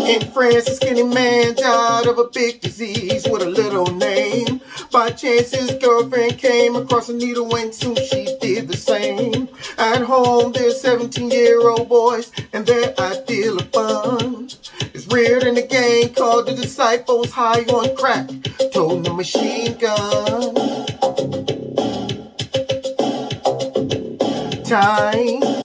In France, a skinny man died of a big disease with a little name. By chance, his girlfriend came across a needle and soon she did the same. At home, there's 17-year-old boys and their ideal of fun is reared in a gang called the Disciples, high on crack, toting the machine gun. Time.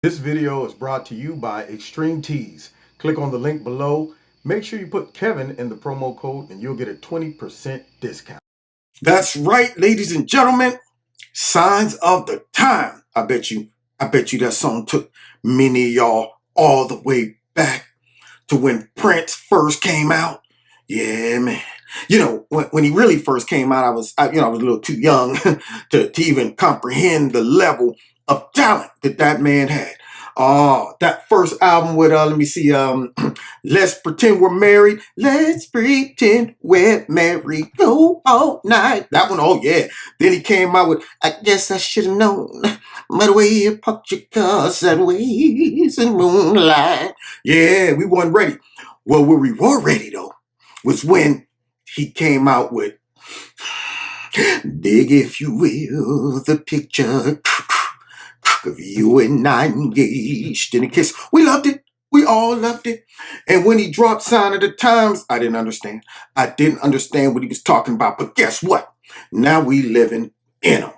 This video is brought to you by Extreme Tees. Click on the link below. Make sure you put Kevin in the promo code and you'll get a 20% discount. That's right, ladies and gentlemen. Signs of the time. I bet you that song took many of y'all all the way back to when Prince first came out. Yeah, man. You know, when he really first came out, I was a little too young to even comprehend the level of talent that man had. Oh, that first album with let me see, Let's Pretend We're Married. Let's pretend we're married. Go all night. That one, oh yeah. Then he came out with I Guess I Should Have Known by the way you parked your car sideways in moonlight. Yeah, we weren't ready. Well, where we were ready though was when he came out with Dig If You Will, the picture of you and I engaged in a kiss. We loved it. We all loved it. And when he dropped Sign of the Times, I didn't understand. I didn't understand what he was talking about. But guess what? Now we living in them.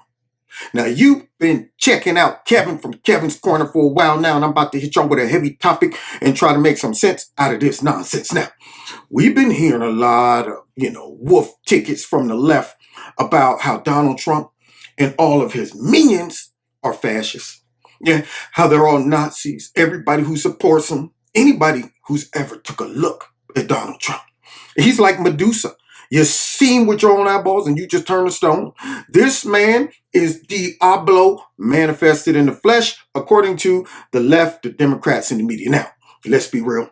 Now you've been checking out Kevin from Kevin's Corner for a while now, and I'm about to hit y'all with a heavy topic and try to make some sense out of this nonsense. Now, we've been hearing a lot of, wolf tickets from the left about how Donald Trump and all of his minions are fascists. Yeah, how they're all Nazis. Everybody who supports him, anybody who's ever took a look at Donald Trump. He's like Medusa. You see him with your own eyeballs and you just turn to stone. This man is Diablo manifested in the flesh, according to the left, the Democrats, and the media. Now, let's be real.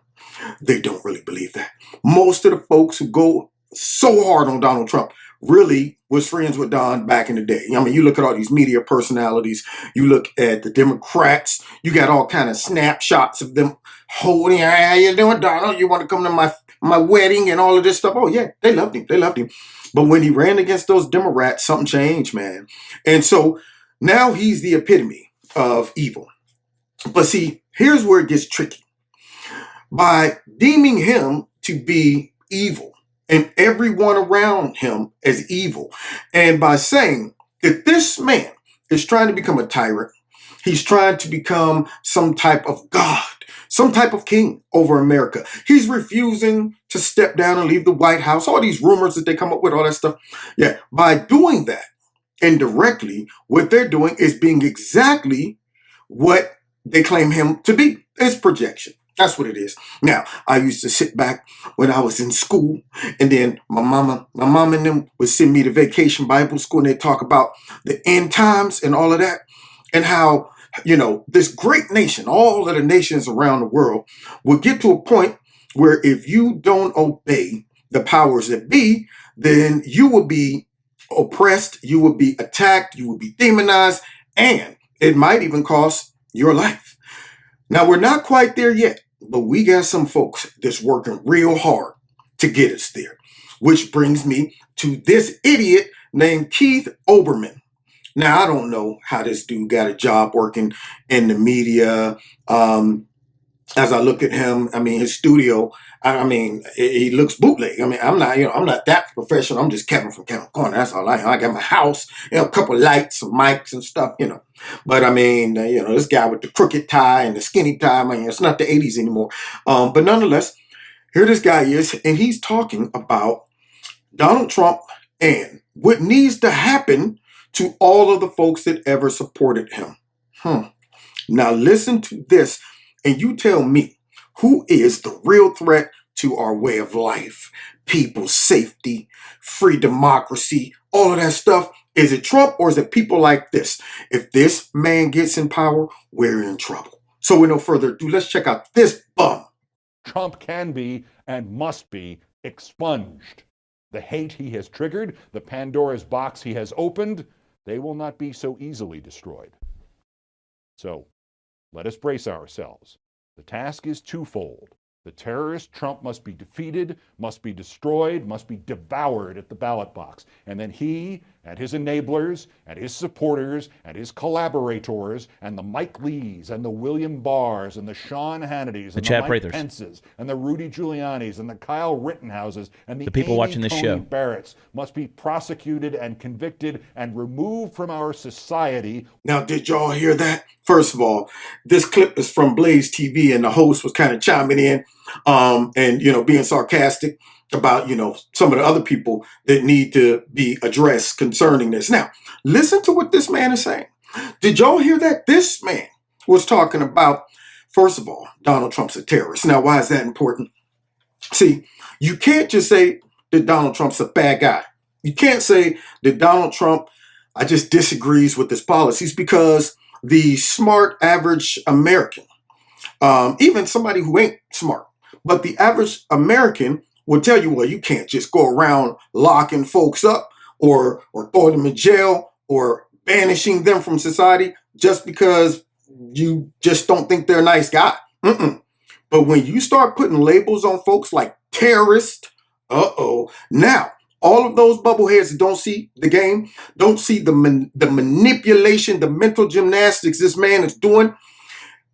They don't really believe that. Most of the folks who go so hard on Donald Trump really was friends with Don back in the day. I mean, you look at all these media personalities, you look at the Democrats, you got all kind of snapshots of them holding, how you doing, Donald? You want to come to my wedding and all of this stuff? Oh yeah, they loved him. They loved him. But when he ran against those Democrats, something changed, man. And so now he's the epitome of evil. But see, here's where it gets tricky. By deeming him to be evil, and everyone around him as evil. And by saying that this man is trying to become a tyrant, he's trying to become some type of God, some type of king over America. He's refusing to step down and leave the White House, all these rumors that they come up with, all that stuff. Yeah, by doing that indirectly, what they're doing is being exactly what they claim him to be. It's projection. That's what it is. Now, I used to sit back when I was in school, and then my mom and them would send me to vacation Bible school, and they talk about the end times and all of that, and how, this great nation, all of the nations around the world, will get to a point where if you don't obey the powers that be, then you will be oppressed, you will be attacked, you will be demonized, and it might even cost your life. Now, we're not quite there yet. But we got some folks that's working real hard to get us there, which brings me to this idiot named Keith Olbermann. Now, I don't know how this dude got a job working in the media. As I look at him, I mean, his studio, he looks bootleg. I mean, I'm not that professional. I'm just Kevin from Kevin's Corner. That's all I got my house, a couple of lights, some mics and stuff, But I mean, this guy with the crooked tie and the skinny tie, it's not the 80s anymore. But nonetheless, here this guy is, and he's talking about Donald Trump and what needs to happen to all of the folks that ever supported him. Now listen to this, and you tell me, who is the real threat to our way of life, people's safety, free democracy, all of that stuff, Is it Trump or is it people like this? If this man gets in power, we're in trouble. So with no further ado, let's check out this bum. Trump can be and must be expunged. The hate he has triggered, the Pandora's box he has opened, they will not be so easily destroyed. So let us brace ourselves. The task is twofold. The terrorist Trump must be defeated, must be destroyed, must be devoured at the ballot box. And then he and his enablers and his supporters and his collaborators and the Mike Lees and the William Barrs and the Sean Hannitys and the Mike Pences and the Rudy Giulianis and the Kyle Rittenhouses and the people watching this show Barretts must be prosecuted and convicted and removed from our society. Now, did y'all hear that? First of all, this clip is from Blaze TV, and the host was kind of chiming in and, being sarcastic about, some of the other people that need to be addressed concerning this. Now, listen to what this man is saying. Did y'all hear that? This man was talking about, first of all, Donald Trump's a terrorist. Now, why is that important? See, you can't just say that Donald Trump's a bad guy. You can't say that Donald Trump, I just disagrees with his policies, because the smart average American, even somebody who ain't smart, but the average American will tell you, well, you can't just go around locking folks up or throwing them in jail or banishing them from society just because you just don't think they're a nice guy. But when you start putting labels on folks like terrorist, now all of those bubbleheads that don't see the game, don't see the manipulation, the mental gymnastics this man is doing.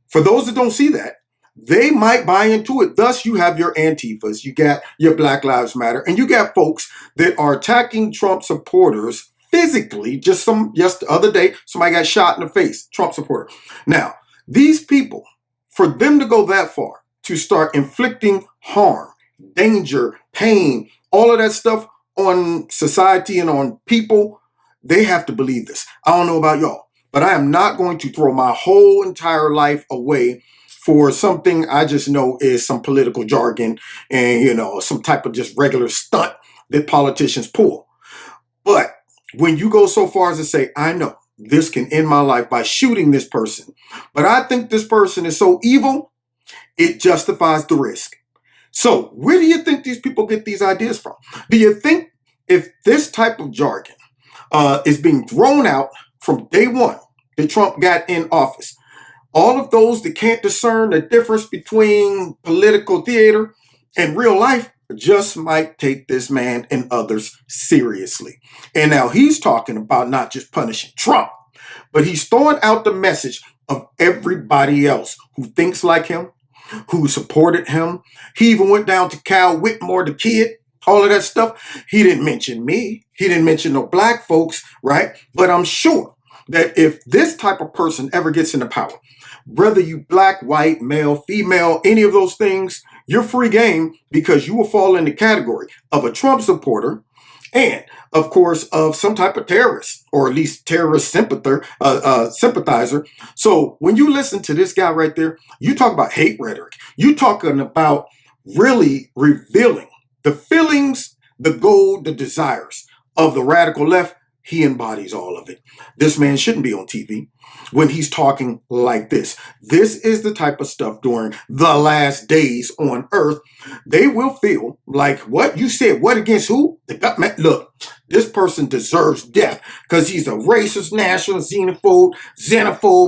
For those that don't see that, they might buy into it. Thus, you have your Antifas, you got your Black Lives Matter, and you got folks that are attacking Trump supporters physically. Just the other day, somebody got shot in the face, Trump supporter. Now, these people, for them to go that far, to start inflicting harm, danger, pain, all of that stuff on society and on people, they have to believe this. I don't know about y'all, but I am not going to throw my whole entire life away for something I just know is some political jargon and, some type of just regular stunt that politicians pull. But when you go so far as to say, I know this can end my life by shooting this person, but I think this person is so evil, it justifies the risk. So where do you think these people get these ideas from? Do you think if this type of jargon is being thrown out from day one that Trump got in office, all of those that can't discern the difference between political theater and real life just might take this man and others seriously? And now he's talking about not just punishing Trump, but he's throwing out the message of everybody else who thinks like him, who supported him. He even went down to Cal Whitmore, the kid, all of that stuff. He didn't mention me. He didn't mention no black folks, right? But I'm sure that if this type of person ever gets into power, whether you black, white, male, female, any of those things, you're free game, because you will fall in the category of a Trump supporter and, of course, of some type of terrorist, or at least terrorist sympathizer. So when you listen to this guy right there, you talk about hate rhetoric. You talking about really revealing the feelings, the goal, the desires of the radical left. He embodies all of it. This man shouldn't be on TV when he's talking like this. This is the type of stuff during the last days on earth. They will feel like, what you said, what against who? Look, this person deserves death because he's a racist, nationalist, xenophobe,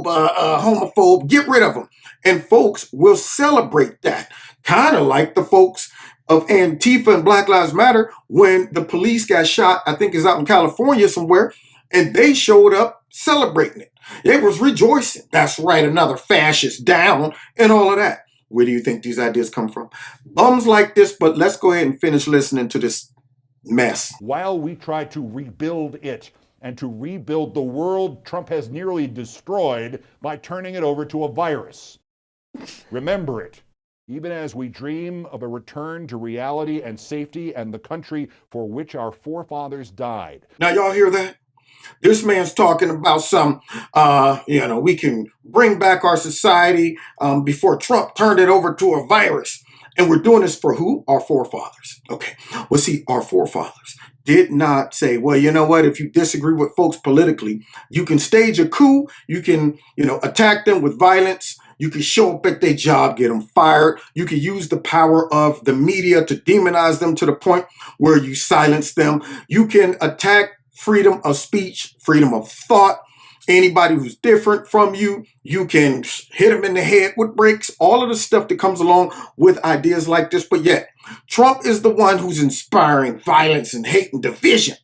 homophobe. Get rid of him. And folks will celebrate that. Kind of like the folks of Antifa and Black Lives Matter when the police got shot, I think it's out in California somewhere, and they showed up celebrating it. It was rejoicing. That's right, another fascist down and all of that. Where do you think these ideas come from? Bums like this, but let's go ahead and finish listening to this mess. While we try to rebuild it and to rebuild the world Trump has nearly destroyed by turning it over to a virus. Remember it. Even as we dream of a return to reality and safety and the country for which our forefathers died. Now, y'all hear that? This man's talking about we can bring back our society before Trump turned it over to a virus. And we're doing this for who? Our forefathers. Okay. Well, see, our forefathers, did not say, well, you know what, if you disagree with folks politically, you can stage a coup, you can, attack them with violence, you can show up at their job, get them fired, you can use the power of the media to demonize them to the point where you silence them, you can attack freedom of speech, freedom of thought. Anybody who's different from you, you can hit them in the head with bricks, all of the stuff that comes along with ideas like this. But yet, Trump is the one who's inspiring violence and hate and division,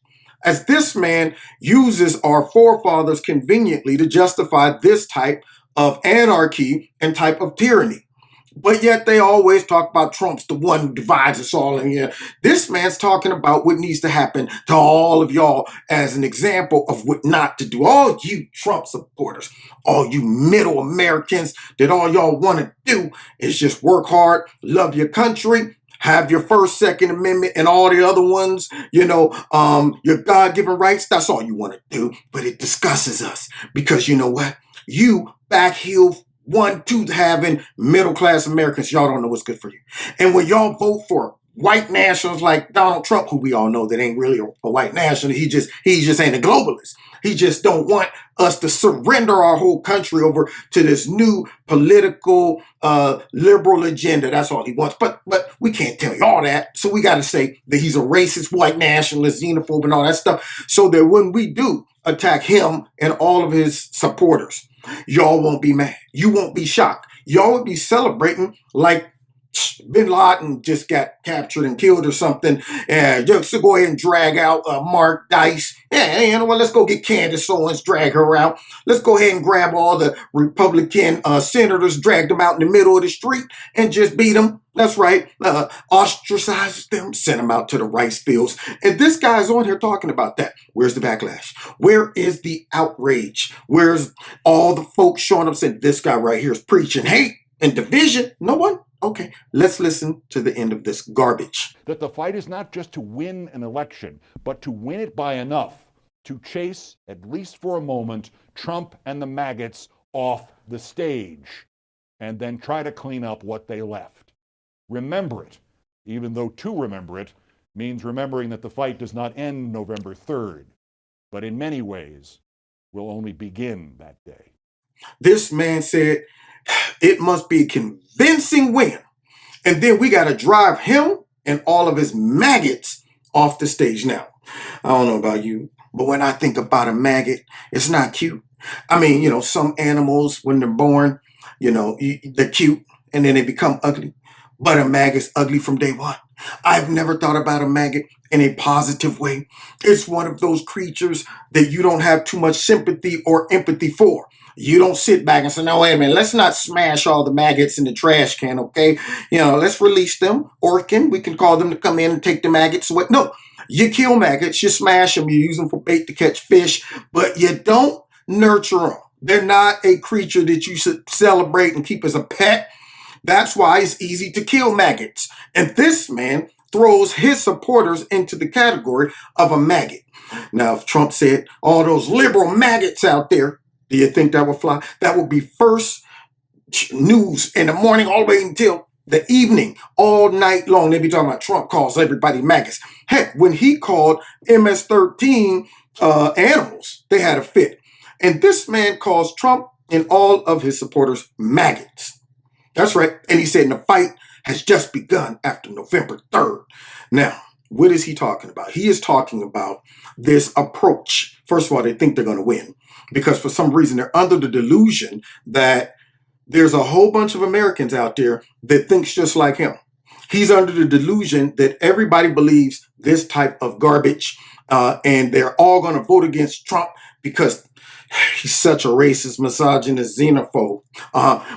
as this man uses our forefathers conveniently to justify this type of anarchy and type of tyranny. But yet they always talk about Trump's the one who divides us all. And this man's talking about what needs to happen to all of y'all as an example of what not to do. All you Trump supporters, all you middle Americans, that all y'all want to do is just work hard, love your country, have your First, Second Amendment and all the other ones, your God-given rights. That's all you want to do. But it disgusts us because you know what? You backheel one-tooth having middle-class Americans, y'all don't know what's good for you. And when y'all vote for white nationals like Donald Trump, who we all know that ain't really a white national, he just ain't a globalist. He just don't want us to surrender our whole country over to this new political liberal agenda. That's all he wants. But we can't tell you all that. So we got to say that he's a racist, white nationalist, xenophobe, and all that stuff. So that when we do attack him and all of his supporters, y'all won't be mad. You won't be shocked. Y'all would be celebrating like Bin Laden just got captured and killed or something. Just to go ahead and drag out Mark Dice. Yeah, you know what? Let's go get Candace Owens, drag her out. Let's go ahead and grab all the Republican senators, drag them out in the middle of the street and just beat them. That's right. Ostracize them, send them out to the rice fields. And this guy's on here talking about that. Where's the backlash? Where is the outrage? Where's all the folks showing up saying this guy right here is preaching hate and division? No one? Okay, let's listen to the end of this garbage. That the fight is not just to win an election, but to win it by enough to chase, at least for a moment, Trump and the maggots off the stage, and then try to clean up what they left. Remember it, even though to remember it means remembering that the fight does not end November 3rd, but in many ways will only begin that day. This man said it must be a convincing win. And then we got to drive him and all of his maggots off the stage. Now, I don't know about you, but when I think about a maggot, it's not cute. I mean, some animals, when they're born, they're cute and then they become ugly. But a maggot's ugly from day one. I've never thought about a maggot in a positive way. It's one of those creatures that you don't have too much sympathy or empathy for. You don't sit back and say, no, wait a minute, let's not smash all the maggots in the trash can, okay? Let's release them. Or we can call them to come in and take the maggots away. No, you kill maggots, you smash them, you use them for bait to catch fish, but you don't nurture them. They're not a creature that you should celebrate and keep as a pet. That's why it's easy to kill maggots. And this man throws his supporters into the category of a maggot. Now, if Trump said all those liberal maggots out there, do you think that would fly? That would be first news in the morning all the way until the evening, all night long. They'd be talking about Trump calls everybody maggots. Heck, when he called MS-13 animals, they had a fit. And this man calls Trump and all of his supporters maggots. That's right. And he said, the fight has just begun after November 3rd. Now, what is he talking about? He is talking about this approach. First of all, they think they're going to win because for some reason they're under the delusion that there's a whole bunch of Americans out there that thinks just like him. He's under the delusion that everybody believes this type of garbage and they're all going to vote against Trump because he's such a racist, misogynist, xenophobe.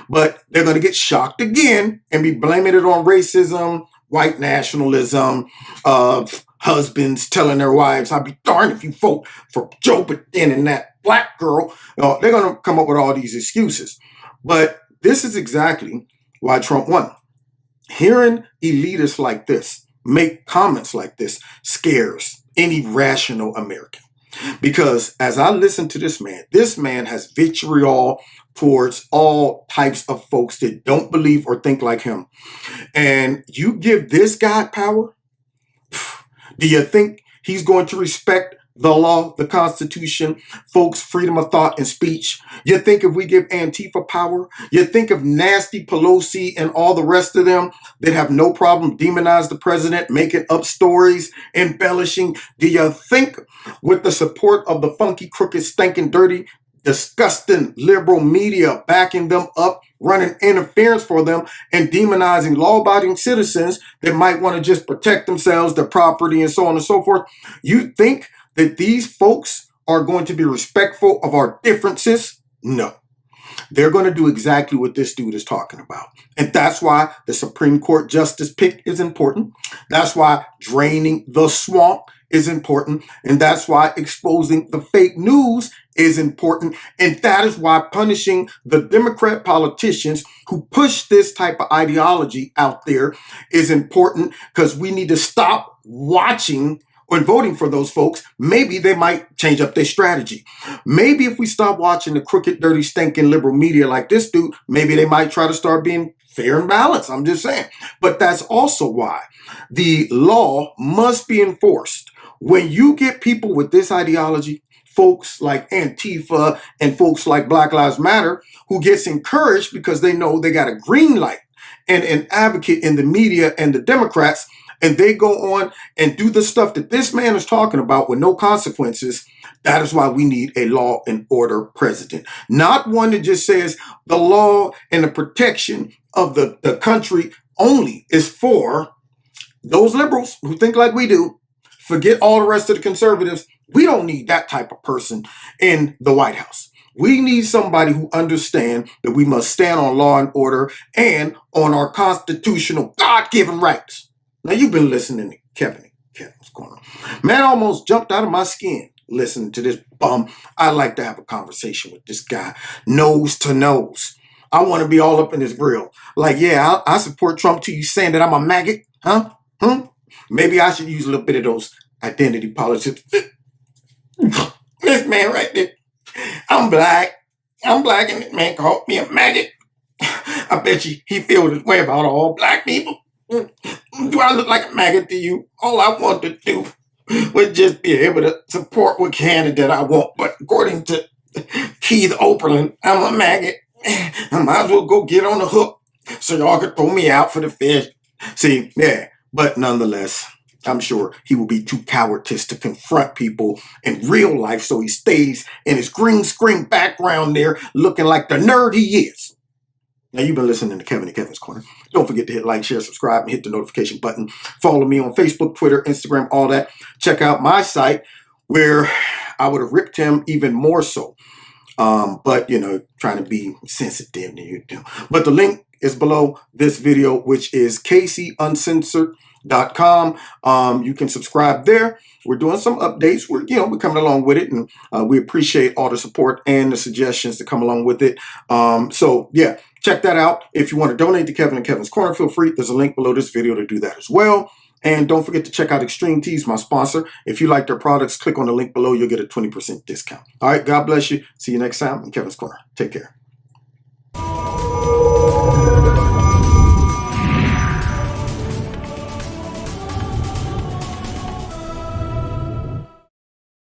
But they're going to get shocked again and be blaming it on racism, white nationalism, husbands telling their wives, I'd be darned if you vote for Joe Biden and that black girl. They're going to come up with all these excuses. But this is exactly why Trump won. Hearing elitists like this make comments like this scares any rational American. Because as I listen to this man has vitriol towards all types of folks that don't believe or think like him. And you give this guy power, do you think He's going to respect the law, the Constitution, folks, freedom of thought and speech. You think if we give Antifa power, you think if nasty Pelosi and all the rest of them that have no problem demonize the president, making up stories, embellishing, do you think with the support of the funky, crooked, stinking, dirty, disgusting liberal media backing them up, running interference for them, and demonizing law-abiding citizens that might want to just protect themselves, their property, and so on and so forth, you think that these folks are going to be respectful of our differences? No. They're going to do exactly what this dude is talking about. And that's why the Supreme Court justice pick is important. That's why draining the swamp is important. And that's why exposing the fake news is important. And that is why punishing the Democrat politicians who push this type of ideology out there is important, because we need to stop watching when voting for those folks. Maybe they might change up their strategy. Maybe if we stop watching the crooked, dirty, stinking liberal media like this dude, maybe they might try to start being fair and balanced. I'm just saying. But that's also why the law must be enforced. When you get people with this ideology, folks like Antifa and folks like Black Lives Matter, who gets encouraged because they know they got a green light and an advocate in the media and the Democrats, and they go on and do the stuff that this man is talking about with no consequences. That is why we need a law and order president. Not one that just says the law and the protection of the country only is for those liberals who think like we do. Forget all the rest of the conservatives. We don't need that type of person in the White House. We need somebody who understands that we must stand on law and order and on our constitutional God-given rights. Now, you've been listening to Kevin, what's going on? Man, I almost jumped out of my skin listening to this bum. I like to have a conversation with this guy, nose to nose. I want to be all up in his grill. Like, yeah, I support Trump till you saying that I'm a maggot, huh? Maybe I should use a little bit of those identity politics. This man right there, I'm black, and this man called me a maggot. I bet you he feels this way about all black people. Do I look like a maggot to you? All I want to do would just be able to support what candidate I want. But according to Keith Olbermann, I'm a maggot. I might as well go get on the hook so y'all could throw me out for the fish. See, yeah, but nonetheless, I'm sure he will be too cowardice to confront people in real life, so he stays in his green screen background there looking like the nerd he is. Now, you've been listening to Kevin and Kevin's Corner. Don't forget to hit like, share, subscribe, and hit the notification button. Follow me on Facebook, Twitter, Instagram, all that. Check out my site where I would have ripped him even more so. But, you know, trying to be sensitive to you too. But the link is below this video, which is KCUncensored.com. You can subscribe there. We're doing some updates. We're coming along with it, and we appreciate all the support and the suggestions that come along with it. So yeah, check that out. If you want to donate to Kevin and Kevin's Corner, feel free. There's a link below this video to do that as well. And don't forget to check out Extreme Tees, my sponsor. If you like their products, click on the link below. You'll get a 20% discount. All right, God bless you. See you next time in Kevin's Corner. Take care.